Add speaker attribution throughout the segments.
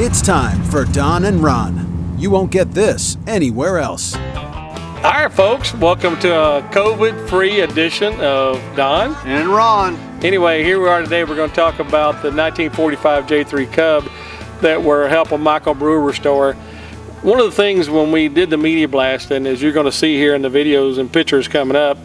Speaker 1: It's time for Don and Ron. You won't get this anywhere else.
Speaker 2: All right, folks, welcome to a COVID-free edition of Don
Speaker 3: and Ron.
Speaker 2: Anyway, here we are today. We're going to talk about the 1945 J3 Cub that we're helping Michael Brewer restore. One of the things when we did the media blast, and as you're going to see here in the videos and pictures coming up,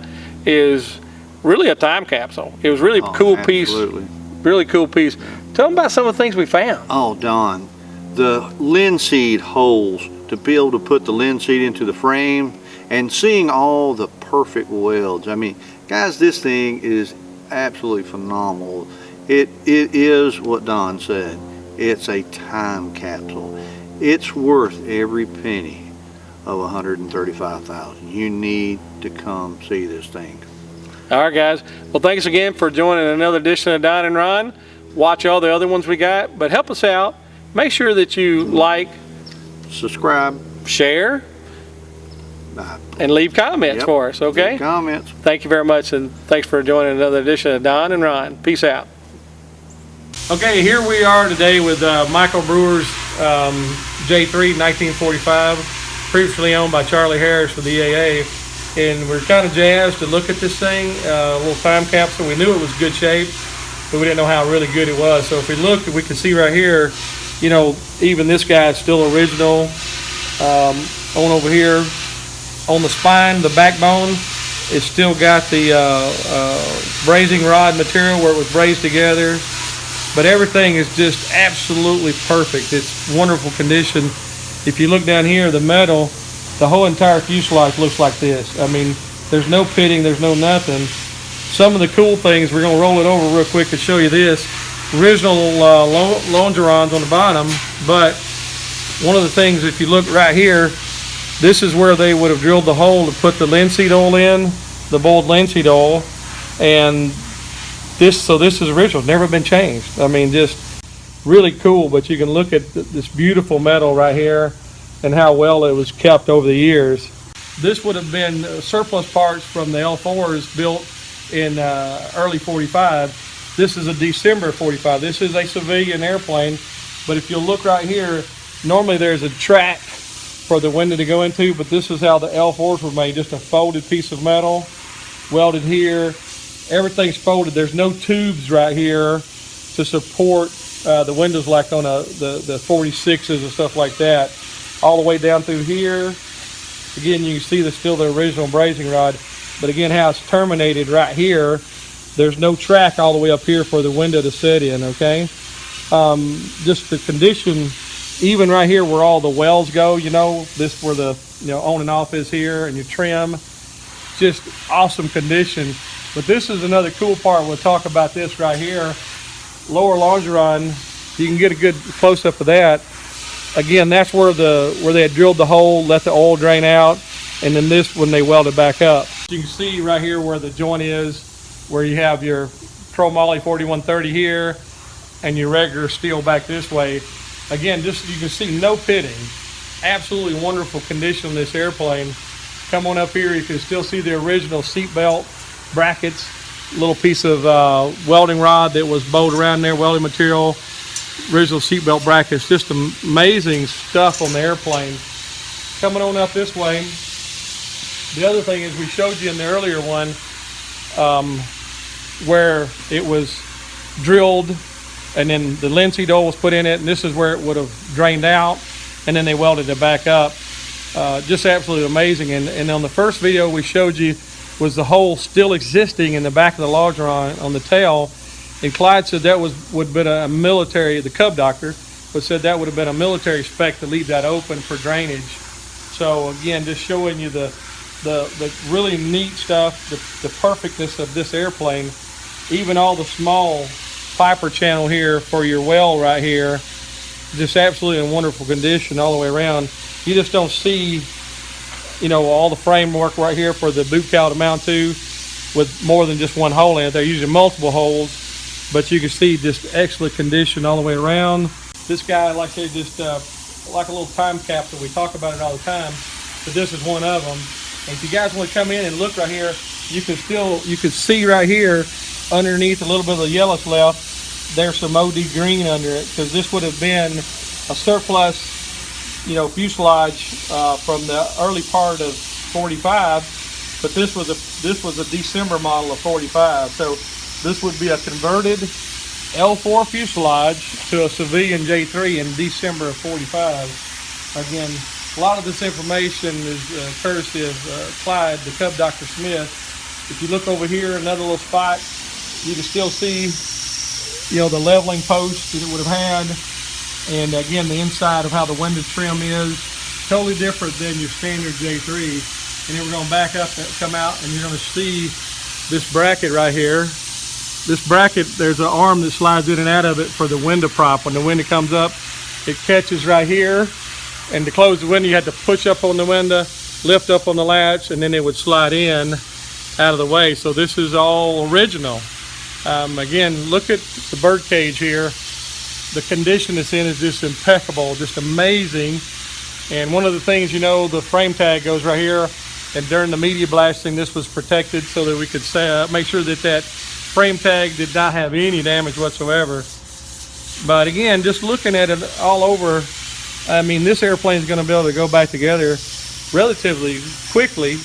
Speaker 2: is really a time capsule. It was really cool
Speaker 3: absolutely.
Speaker 2: Piece. Really cool piece. Tell them about some of the things we found.
Speaker 3: Oh, Don, the linseed holes to be able to put the linseed into the frame and seeing all the perfect welds. I mean, guys, this thing is absolutely phenomenal. It is what Don said. It's a time capsule. It's worth every penny of $135,000. You need to come see this thing.
Speaker 2: All right, guys. Well, thanks again for joining another edition of Don and Ron. Watch all the other ones we got, but help us out. Make sure that you like,
Speaker 3: subscribe,
Speaker 2: share, and leave comments for us, okay?
Speaker 3: Leave comments.
Speaker 2: Thank you very much, and thanks for joining another edition of Don and Ron. Peace out. Okay, here we are today with Michael Brewer's J3 1945, previously owned by Charlie Harris for the EAA, and we're kind of jazzed to look at this thing, a little time capsule. We knew it was good shape, but we didn't know how really good it was. So if we look, we can see right here, you know, even this guy is still original. On over here, on the spine, the backbone, it's still got the brazing rod material where it was brazed together. But everything is just absolutely perfect. It's wonderful condition. If you look down here, the metal, the whole entire fuselage looks like this. I mean, there's no pitting, there's no nothing. Some of the cool things, we're gonna roll it over real quick to show you this. Original longerons on the bottom, but one of the things, if you look right here, this is where they would have drilled the hole to put the linseed oil in, the boiled linseed oil, and this is original, never been changed. I mean, just really cool, but you can look at this beautiful metal right here and how well it was kept over the years. This would have been surplus parts from the L4s built in early 45. This is a December 45. This is a civilian airplane, but if you'll look right here, normally there's a track for the window to go into, but this is how the L4s were made, just a folded piece of metal, welded here. Everything's folded. There's no tubes right here to support the windows like on the 46s and stuff like that. All the way down through here. Again, you can see there's still the original brazing rod, but again, how it's terminated right here, there's no track all the way up here for the window to sit in, okay? Just the condition, even right here where all the wells go, you know, this where the, you know, on and off is here, and your trim, just awesome condition. But this is another cool part. We'll talk about this right here. Lower longeron, you can get a good close-up of that. Again, that's where they had drilled the hole, let the oil drain out, and then this when they welded back up. You can see right here where the joint is, where you have your chromoly 4130 here, and your regular steel back this way. Again, just you can see no pitting. Absolutely wonderful condition on this airplane. Come on up here, you can still see the original seat belt brackets, little piece of welding rod that was bolted around there, welding material, original seatbelt brackets, just amazing stuff on the airplane. Coming on up this way, the other thing is we showed you in the earlier one where it was drilled and then the linseed oil was put in it, and this is where it would have drained out, and then they welded it back up. Just absolutely amazing. And on the first video we showed you was the hole still existing in the back of the longeron on the tail, and Clyde said that would have been a military, the Cub doctor, but said that would have been a military spec to leave that open for drainage. So again, just showing you the really neat stuff, the perfectness of this airplane. Even all the small Piper channel here for your well right here, just absolutely in wonderful condition all the way around. You just don't see, you know, all the framework right here for the boot cowl to mount to with more than just one hole in it. They're using multiple holes, but you can see just excellent condition all the way around. This guy, like I said, just like a little time capsule. We talk about it all the time, but this is one of them. And if you guys want to come in and look right here, you can see right here underneath a little bit of the yellow left, there's some OD green under it, because this would have been a surplus, fuselage from the early part of 45, but this was a December model of 45. So this would be a converted L4 fuselage to a civilian J3 in December of 45. Again, a lot of this information is courtesy of Clyde, the Cub Dr. Smith. If you look over here, another little spot, you can still see, the leveling post that it would have had. And again, the inside of how the window trim is totally different than your standard J3. And then we're going to back up and come out, and you're going to see this bracket right here. This bracket, there's an arm that slides in and out of it for the window prop. When the window comes up, it catches right here. And to close the window, you had to push up on the window, lift up on the latch, and then it would slide in out of the way. So this is all original. Again, look at the bird cage here. The condition it's in is just impeccable, just amazing. And one of the things, the frame tag goes right here. And during the media blasting, this was protected so that we could make sure that frame tag did not have any damage whatsoever. But again, just looking at it all over, this airplane is going to be able to go back together relatively quickly.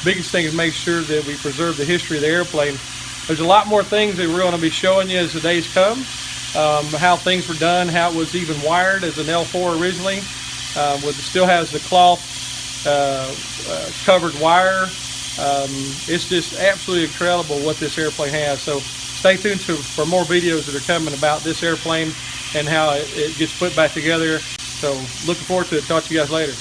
Speaker 2: Biggest thing is make sure that we preserve the history of the airplane. There's a lot more things that we're going to be showing you as the days come. How things were done, how it was even wired as an L4 originally. Still has the cloth covered wire. It's just absolutely incredible what this airplane has. So stay tuned for more videos that are coming about this airplane and how it gets put back together. So looking forward to it. Talk to you guys later.